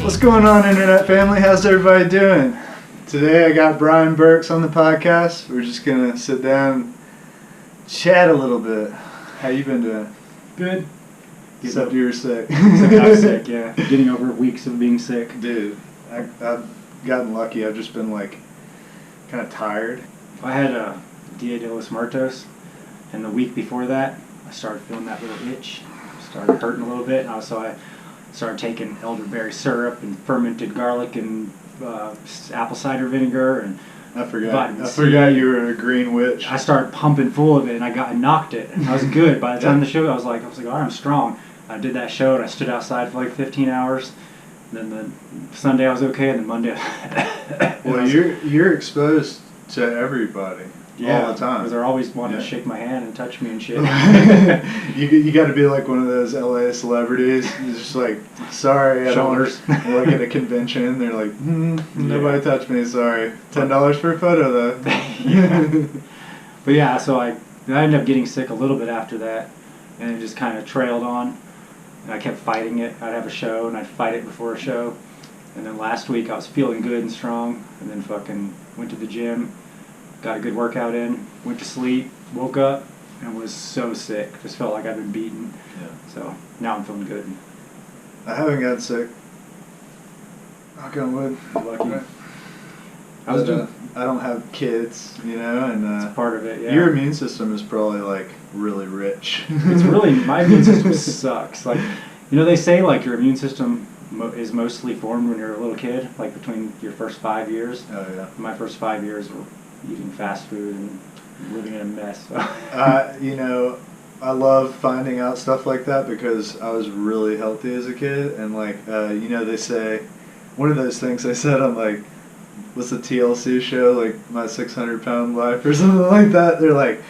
What's going on, Internet family? How's everybody doing? Today I got Brian Burks on the podcast. We're just gonna sit down, chat a little bit. How you been doing? Good. Except you were sick. Except I was sick, yeah. Getting over weeks of being sick. Dude, I've gotten lucky. I've just been like kind of tired. I had a Dia de los Muertos, and the week before that, I started feeling that little itch. Started hurting a little bit, and so I started taking elderberry syrup and fermented garlic and apple cider vinegar and I forgot you were a green witch. I started pumping full of it, and I knocked it. And I was good. By the time the show, I was like, all right, I'm strong. I did that show, and I stood outside for like 15 hours. And then the Sunday I was okay, and then Monday. Well, you're exposed to everybody all the time. Because they're always wanting to shake my hand and touch me and shit. you got to be like one of those LA celebrities. It's just like, sorry, I don't like at a convention. They're like, nobody touched me. Sorry, $10 for a photo though. Yeah. But yeah, so I ended up getting sick a little bit after that, and it just kind of trailed on. And I kept fighting it. I'd have a show, and I'd fight it before a show. And then last week I was feeling good and strong, and then fucking went to the gym. Got a good workout in, went to sleep, woke up, and was so sick. Just felt like I'd been beaten. Yeah. So now I'm feeling good. I haven't gotten sick. Knock on wood. Lucky. I don't have kids, and that's part of it. Yeah. Your immune system is probably like really rich. It's really, my immune system sucks. Like, they say like your immune system is mostly formed when you're a little kid, like between your first 5 years. Oh yeah. My first 5 years were eating fast food and living in a mess. So. I love finding out stuff like that because I was really healthy as a kid, and like, they say, one of those things they said on like, what's the TLC show, like My 600-Pound Life or something like that. They're like,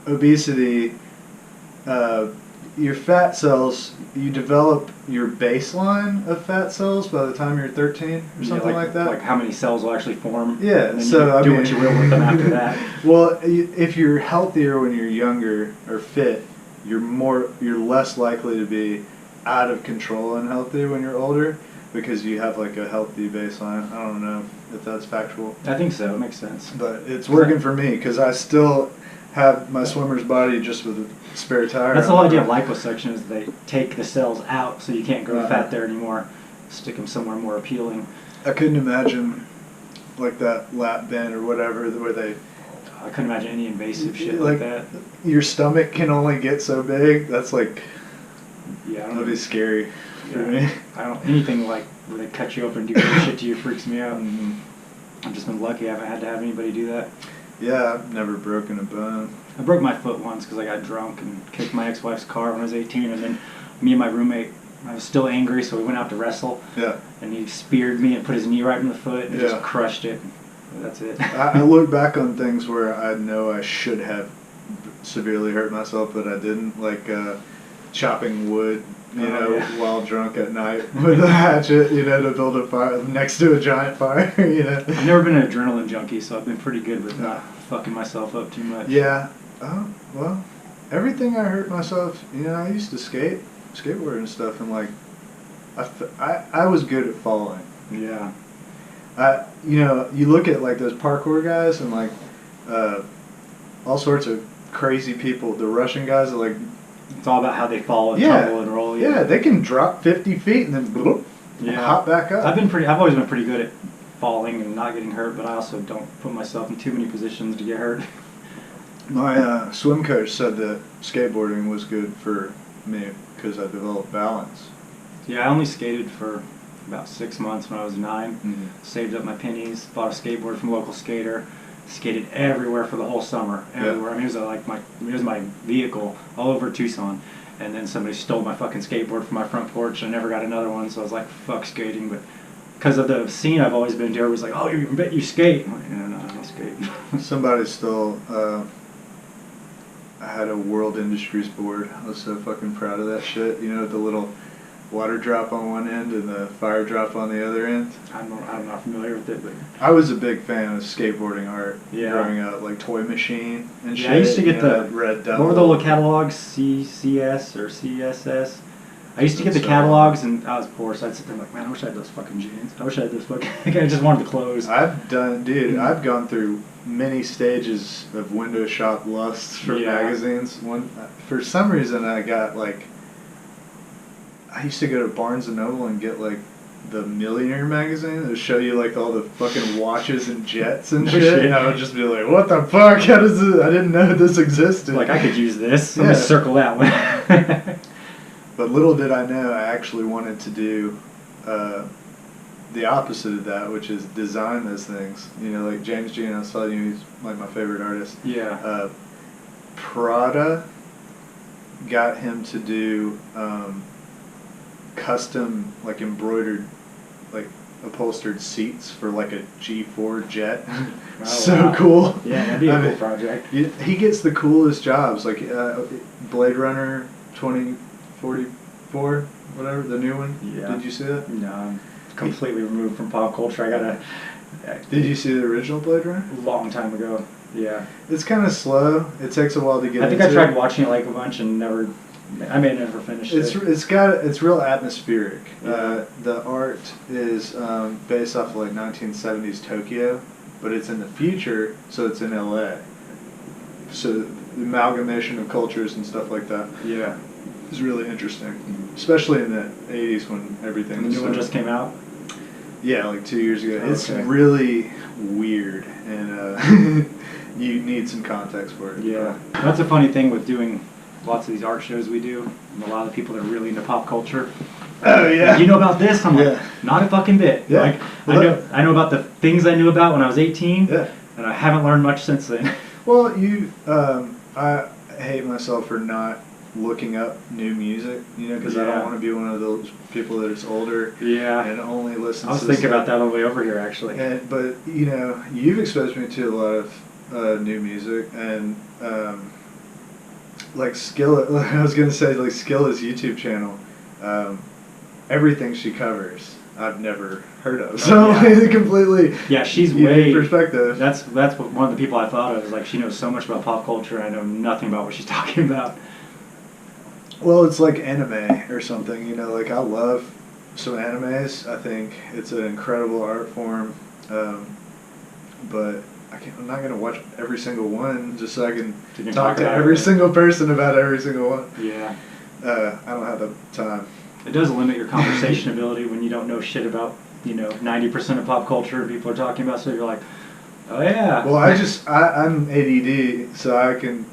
obesity, your fat cells, you develop your baseline of fat cells by the time you're 13 or something like that. Like how many cells will actually form. Yeah, and then so you do what you will with them after that. Well, if you're healthier when you're younger or fit, you're less likely to be out of control and healthy when you're older because you have like a healthy baseline. I don't know if that's factual. I think so. It makes sense. But it's working for me because I still have my swimmer's body just with a spare tire. That's the whole idea of liposuction, is they take the cells out so you can't grow fat there anymore. Stick them somewhere more appealing. I couldn't imagine like that lap bend or whatever where they... I couldn't imagine any invasive shit like that. Your stomach can only get so big. That's like... Yeah, that'd be scary for me. Anything like where they cut you open and do shit to you freaks me out. And I've just been lucky. I haven't had to have anybody do that. Yeah, I've never broken a bone. I broke my foot once because I got drunk and kicked my ex-wife's car when I was 18, and then me and my roommate, I was still angry, so we went out to wrestle. Yeah. And he speared me and put his knee right in the foot and just crushed it. That's it. I look back on things where I know I should have severely hurt myself, but I didn't, like chopping wood, while drunk at night with a hatchet, to build a fire next to a giant fire, I've never been an adrenaline junkie, so I've been pretty good with not fucking myself up too much. Yeah. Oh, well, everything I hurt myself, I used to skateboard and stuff, and like, I was good at falling. Yeah. You look at like those parkour guys and like, all sorts of crazy people, the Russian guys are like, it's all about how they fall and tumble and roll. Yeah, they can drop 50 feet and then bloop, hop back up. I've always been pretty good at falling and not getting hurt, but I also don't put myself in too many positions to get hurt. My swim coach said that skateboarding was good for me because I developed balance. Yeah, I only skated for about 6 months when I was 9. Mm-hmm. Saved up my pennies, bought a skateboard from a local skater. Skated everywhere for the whole summer. Everywhere. I mean, it was my vehicle all over Tucson. And then somebody stole my fucking skateboard from my front porch, and I never got another one. So I was like, fuck skating. But because of the scene I've always been to, everybody's like, oh, you skate. I'm like, no, I don't skate. Somebody stole. I had a World Industries board. I was so fucking proud of that shit. The little water drop on one end and the fire drop on the other end. I'm not familiar with it, but I was a big fan of skateboarding art growing up, like Toy Machine and shit. I used to get the Red Devil. What were the little catalogs? CCS or CSS? I used to get the So, catalogs, and I was poor, so I'd sit there like, man, I wish I had those fucking jeans. I wish I had this fucking. I just wanted the clothes. I've gone through many stages of window shop lusts for magazines. For some reason, I got like. I used to go to Barnes and Noble and get like the Millionaire magazine to show you like all the fucking watches and jets and shit. And I would just be like, what the fuck? How does this? I didn't know this existed. Like, I could use this. I'm gonna circle that one. But little did I know, I actually wanted to do the opposite of that, which is design those things. You know, like James Jean, I was telling you, he's like my favorite artist. Yeah. Prada got him to do custom, like embroidered, like upholstered seats for like a G4 jet. Oh, so wow. cool. Yeah, that'd be a cool project. He gets the coolest jobs, like Blade Runner 2044, whatever, the new one. Yeah. Did you see that? No, I'm completely removed from pop culture. I gotta. Did you see the original Blade Runner? A long time ago. Yeah. It's kind of slow. It takes a while to get. I think I tried watching it like a bunch and never. I may have never finished it. It's real atmospheric. Yeah. The art is based off of like 1970s Tokyo, but it's in the future, so it's in LA. So the amalgamation of cultures and stuff like that. Yeah. Is really interesting, especially in the 80s when everything. The new one just came out. Yeah, like 2 years ago. Okay. It's really weird, and you need some context for it. Yeah, that's a funny thing with doing lots of these art shows we do. And a lot of the people that are really into pop culture. Oh yeah. Like, you know about this? I'm like, not a fucking bit. Yeah. Like, I know about the things I knew about when I was 18. Yeah. And I haven't learned much since then. Well, I hate myself for not looking up new music, you know, because I don't want to be one of those people that is older and only listens. I was thinking about that on the way over here, actually. But you know, you've exposed me to a lot of new music, and like Skill. I was gonna say like Skilla's YouTube channel. Everything she covers, I've never heard of. So completely. Yeah, she's way perspective. That's what one of the people I thought of is like she knows so much about pop culture. I know nothing about what she's talking about. Well, it's like anime or something, you know, like I love some animes. I think it's an incredible art form, but I'm not going to watch every single one just so I can talk to every single person about every single one. Yeah. I don't have the time. It does limit your conversation ability when you don't know shit about, 90% of pop culture people are talking about, so you're like, oh yeah. Well, I'm ADD, so I can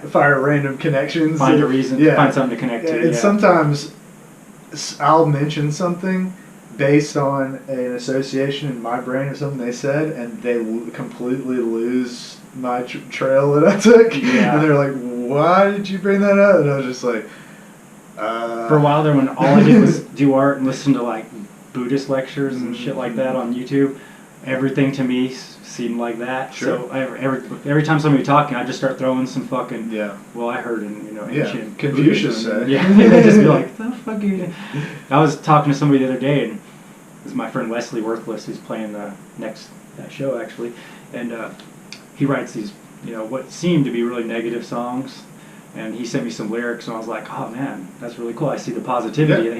fire random connections. Find a reason, find something to connect to. And sometimes I'll mention something based on an association in my brain of something they said, and they completely lose my trail that I took. Yeah. And they're like, why did you bring that up? And I was just like, For a while there, when all I did was do art and listen to like Buddhist lectures and shit like that on YouTube, everything to me seemed like that. Sure. So every time somebody was talking, I just start throwing some fucking. Yeah. Well, I heard in ancient Confucius said. Yeah. They just be like, the fuck are you? I was talking to somebody the other day, and it was my friend Wesley Worthless who's playing the next show actually, and he writes these what seemed to be really negative songs. And he sent me some lyrics, and I was like, "Oh man, that's really cool. I see the positivity." Yeah. And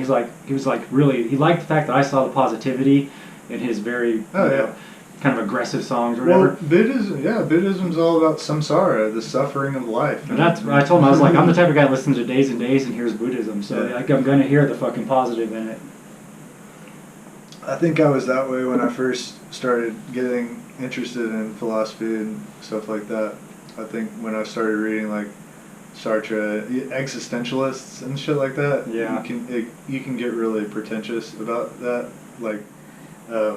he was like, really, he liked the fact that I saw the positivity in his very, kind of aggressive songs or whatever. Well, Buddhism's all about samsara, the suffering of life. And that's I told him, I was like, I'm the type of guy that listens to Days and Days and hears Buddhism, so like I'm gonna hear the fucking positive in it. I think I was that way when I first started getting interested in philosophy and stuff like that. I think when I started reading like Sartre, existentialists and shit like that. Yeah. You can get really pretentious about that, like, Yeah.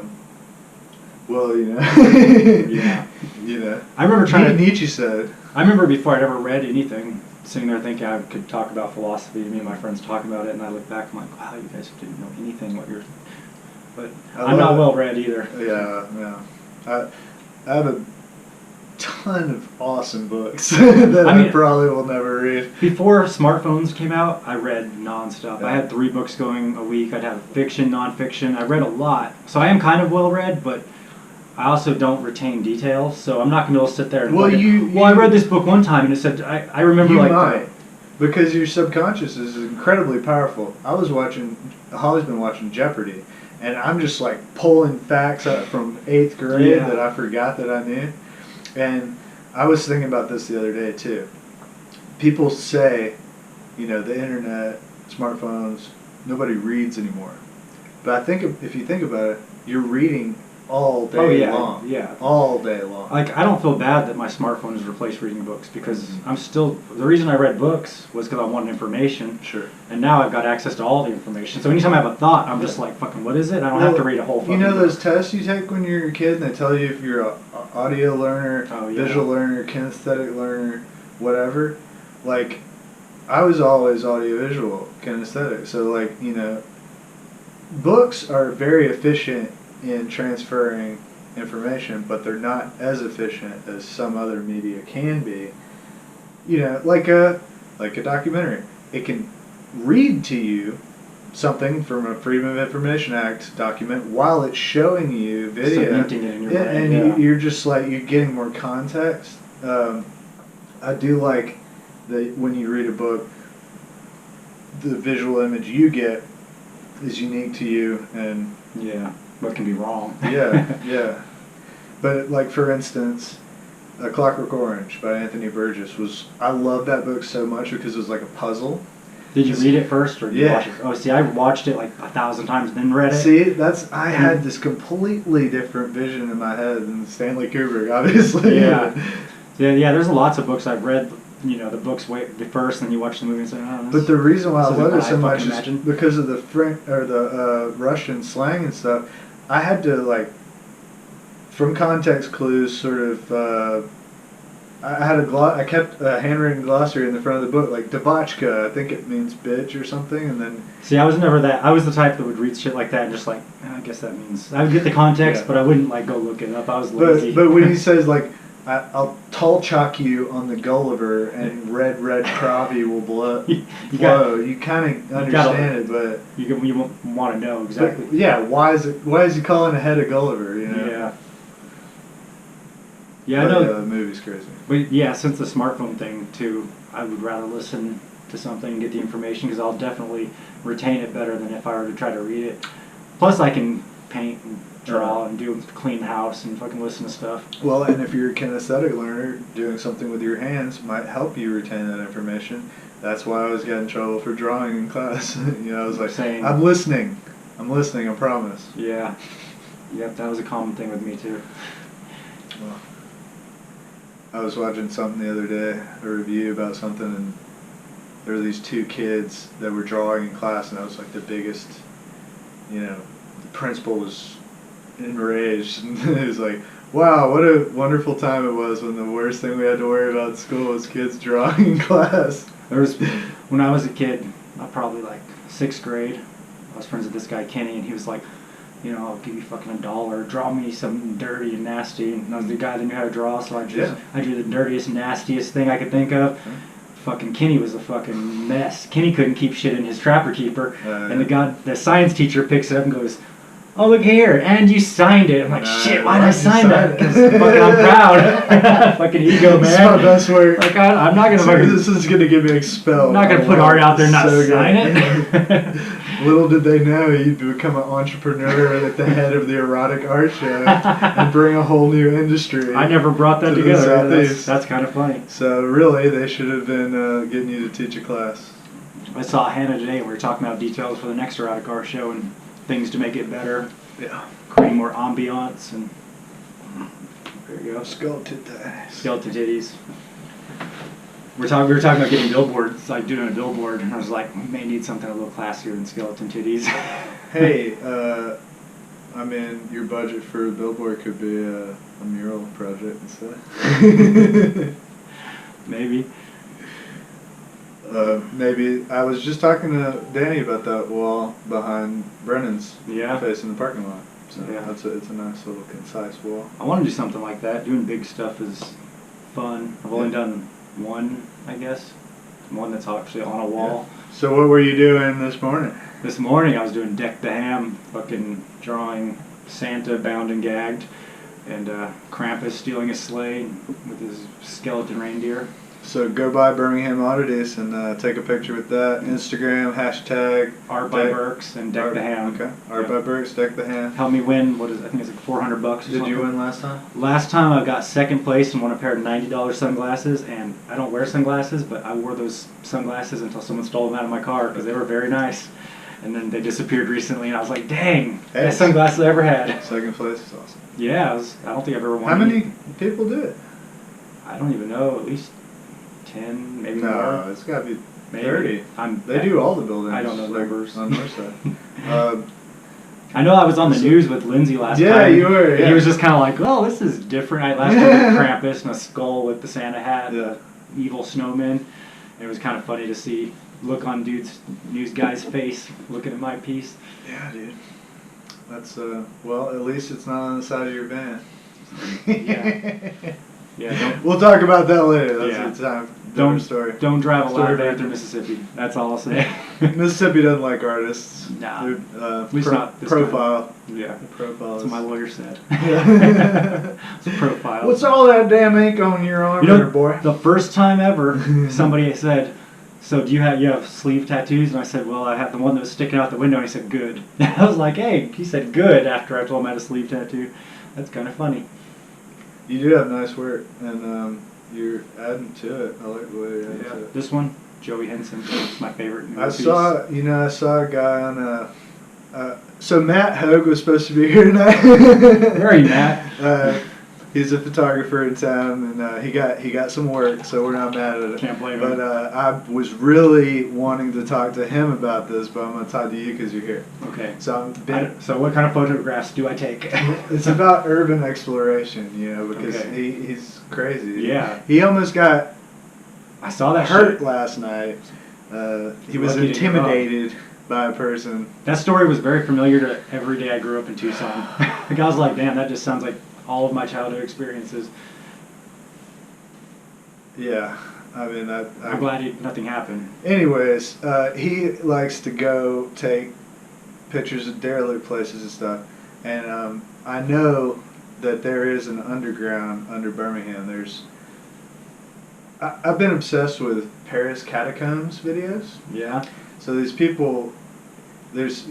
I remember trying to. Nietzsche said. I remember before I'd ever read anything, sitting there thinking I could talk about philosophy. Me and my friends talking about it, and I look back, I'm like, wow, you guys didn't know anything what you're. But I'm not well read either. Yeah. I have a ton of awesome books that I probably will never read. Before smartphones came out, I read nonstop. I had 3 books going a week. I'd have fiction, nonfiction. I read a lot. So I am kind of well read, but I also don't retain details. So I'm not going to be able to sit there and I read this book one time and it said, I remember because your subconscious is incredibly powerful. Holly's been watching Jeopardy, and I'm just like pulling facts out from 8th grade that I forgot that I knew. And I was thinking about this the other day too. People say, the internet, smartphones, nobody reads anymore. But I think if you think about it, you're reading all day long. Yeah. All day long. Like, I don't feel bad that my smartphone has replaced reading books because the reason I read books was because I wanted information. Sure. And now I've got access to all the information. So anytime I have a thought, I'm just like, fucking, what is it? I don't have to read a whole fucking book. Those tests you take when you're a kid and they tell you if you're an audio learner, visual learner, kinesthetic learner, whatever? Like, I was always audiovisual, kinesthetic. So, like, books are very efficient in transferring information, but they're not as efficient as some other media can be. Like a documentary. It can read to you something from a Freedom of Information Act document while it's showing you video. Cementing it in your brain. And you're just like, you're getting more context. I do like that when you read a book, the visual image you get is unique to you, and what can be wrong. yeah. But like, for instance, A Clockwork Orange by Anthony Burgess I love that book so much because it was like a puzzle. Did you read it first or did you watch it? Oh, see, I watched it like 1,000 times, then read it. See, I had this completely different vision in my head than Stanley Kubrick, obviously. Yeah. There's lots of books I've read. The books first, and then you watch the movie and say, "Oh." But the reason why I love it so much is imagine. because of the Russian slang and stuff. I had to, like, from context clues, sort of. I kept a handwritten glossary in the front of the book, like debauchka. I think it means bitch or something, and then. See, I was never that. I was the type that would read shit like that and just like, I guess that means. I would get the context, but I wouldn't like go look it up. I was lazy. But when he says like, I'll tall chalk you on the Gulliver and red Krabi will blow. You kind of understand it, but you won't want to know exactly. But, why is he calling ahead of Gulliver? Yeah, I know. The movie's crazy. But since the smartphone thing too, I would rather listen to something and get the information because I'll definitely retain it better than if I were to try to read it. Plus, I can paint and draw and clean the house and fucking listen to stuff. Well, and if you're a kinesthetic learner, doing something with your hands might help you retain that information. That's why I always got in trouble for drawing in class. I was like, I'm listening, I promise. Yeah. Yep, that was a common thing with me too. Well, I was watching something the other day, a review about something, and there were these two kids that were drawing in class, and that was like the biggest, the principal was enraged, and he was like, wow, what a wonderful time it was when the worst thing we had to worry about in school was kids drawing in class. When I was a kid, probably like 6th grade, I was friends with this guy Kenny, and he was like, I'll give you fucking $1, draw me something dirty and nasty. And I was the guy that knew how to draw, so I drew the dirtiest, nastiest thing I could think of. Fucking Kenny was a fucking mess. Kenny couldn't keep shit in his Trapper Keeper, and the science teacher picks it up and goes, oh, look here, and you signed it. I'm like, shit, why'd I sign that? Because fucking I'm proud. Fucking ego, man. This is my best work. Like, I'm not going to This is going to get me expelled. I'm not going to put art out there and not sign it. Little did they know you'd become an entrepreneur at the head of the erotic art show and bring a whole new industry. I never brought that together. That's kind of funny. So really, they should have been getting you to teach a class. I saw Hannah today, and we were talking about details for the next erotic art show and things to make it better. Yeah. Create more ambiance, and there you go. Skeleton titties. Skeleton titties. We were talking about getting billboards, like doing a billboard, and I was like, we may need something a little classier than skeleton titties. Hey, your budget for a billboard could be a mural project instead. Maybe. Maybe. I was just talking to Danny about that wall behind Brennan's facing the parking lot. So it's a nice little concise wall. I want to do something like that. Doing big stuff is fun. I've only done one, I guess. One that's actually on a wall. Yeah. So what were you doing this morning? This morning I was doing Deck the Ham, fucking drawing Santa bound and gagged, and Krampus stealing a sleigh with his skeleton reindeer. So go by Birmingham Oddities and take a picture with that. Instagram, hashtag Art by Burks and Deck the Ham. Okay. Art by Burks, Deck the Ham. Help me win. What is it? I think it's like $400 or something. Did you win last time? Last time I got second place and won a pair of $90 sunglasses, and I don't wear sunglasses, but I wore those sunglasses until someone stole them out of my car because they were very nice. And then they disappeared recently, and I was like, dang, best sunglasses I ever had. Second place is awesome. Yeah, I don't think I've ever won. How many people do it? I don't even know, at least 10, maybe more. No, it's got to be Maybe. 30. They do all the buildings. I don't know numbers. On north side. I know I was on the news with Lindsay last time. Yeah, you were. And he was just kind of like, "Oh, this is different." Last year we had Krampus and a skull with the Santa hat, evil snowman. And it was kind of funny to see look on news guy's face looking at my piece. Yeah, dude. That's well, at least it's not on the side of your van. Yeah. Yeah. We'll talk about that later. That's the time. Don't drive a ladder van through Mississippi. That's all I'll say. Mississippi doesn't like artists. No. At least not this profile. Time. Yeah. The profile. That's what my lawyer said. Yeah. It's a profile. What's all that damn ink on your arm, there, boy? The first time ever, somebody said, "So do you have sleeve tattoos?" And I said, "Well, I have the one that was sticking out the window." And he said, "Good." I was like, "Hey," he said, "Good." After I told him I had a sleeve tattoo. That's kind of funny. You do have nice work, and you're adding to it. I like the way you're adding to it. This one, Joey Henson, my favorite. I saw a guy on so Matt Hogue was supposed to be here tonight. Where are you, Matt? He's a photographer in town, and he got some work, so we're not mad at it. Can't blame him. But I was really wanting to talk to him about this, but I'm gonna talk to you because you're here. Okay. So so what kind of photographs do I take? It's about urban exploration, because he's crazy. Yeah. He almost got. I saw that hurt last night. He was intimidated by a person. That story was very familiar to every day I grew up in Tucson. Like I was like, damn, that just sounds like all of my childhood experiences. Yeah, I mean that. I'm glad nothing happened. Anyways, he likes to go take pictures of derelict places and stuff, and I know that there is an underground under Birmingham. I've been obsessed with Paris catacombs videos. Yeah. So these people, there's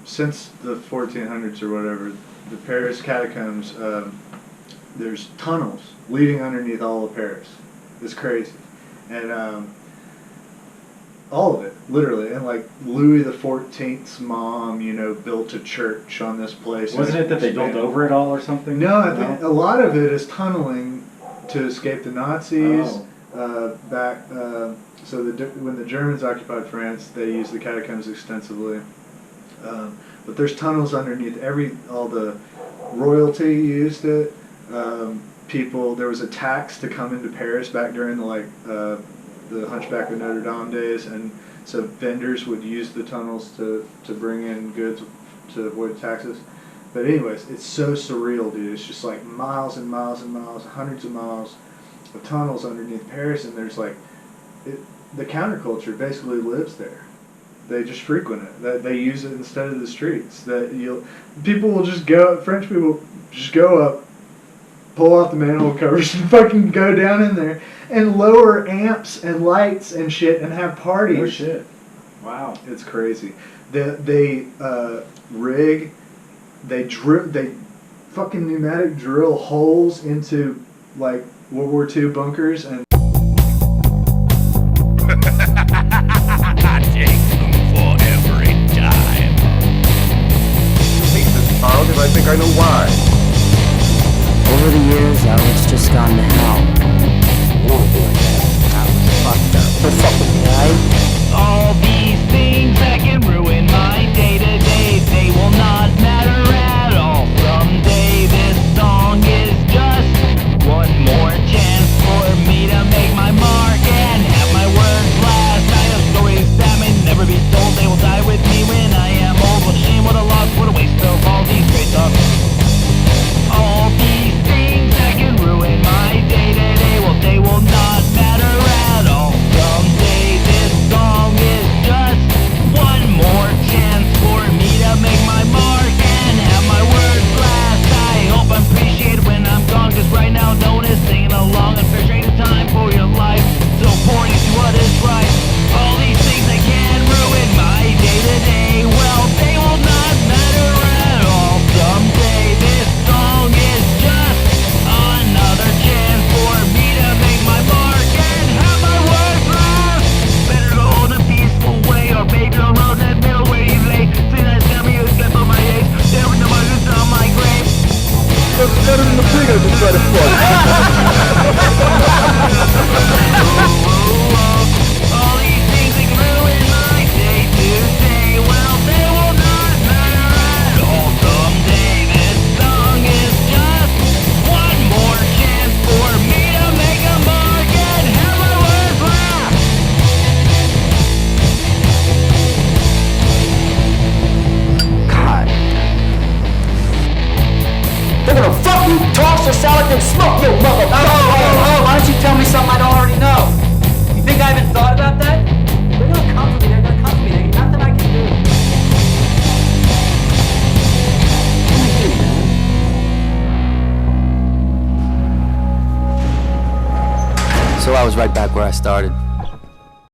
since the 1400s or whatever. The Paris catacombs, there's tunnels leading underneath all of Paris. It's crazy. And all of it, literally. And like Louis XIV's mom, built a church on this place. Wasn't it that they built over it all or something? No, I think a lot of it is tunneling to escape the Nazis. Back, so when the Germans occupied France, they used the catacombs extensively. But there's tunnels underneath all the royalty used it. There was a tax to come into Paris back during the Hunchback of Notre Dame days, and so vendors would use the tunnels to bring in goods to avoid taxes. But anyways, it's so surreal, dude. It's just like miles and miles and miles, hundreds of miles of tunnels underneath Paris, and there's the counterculture basically lives there. They just frequent it. They use it instead of the streets. People will just go. French people just go up, pull off the manhole covers, and fucking go down in there and lower amps and lights and shit and have parties. Oh shit! Wow, it's crazy. They fucking pneumatic drill holes into like World War II bunkers and. And I think I know why. Over the years, Alex just gone to hell. I was fucked up. For fucking me, right? All these things that can ruin my day-to-day, they will not matter at all. Someday this song is just one more chance for me to make my mark and have my words last. I have stories that may never be told, they will die with me when I am old. What a shame, what a loss, what a waste of all these great talks. All these things that can ruin my day-to-day. try to fuck. All these things that can ruin my day to day, well, they will not matter at all someday. This song is just one more chance for me to make a mark and have my words laugh. God. They're gonna fuck you, toss your salad, and smoke you, mother. Oh, why don't you tell me something I don't already know? You think I haven't thought about that? They're gonna come for me, they're gonna come for me. There ain't nothing I can do. So I was right back where I started.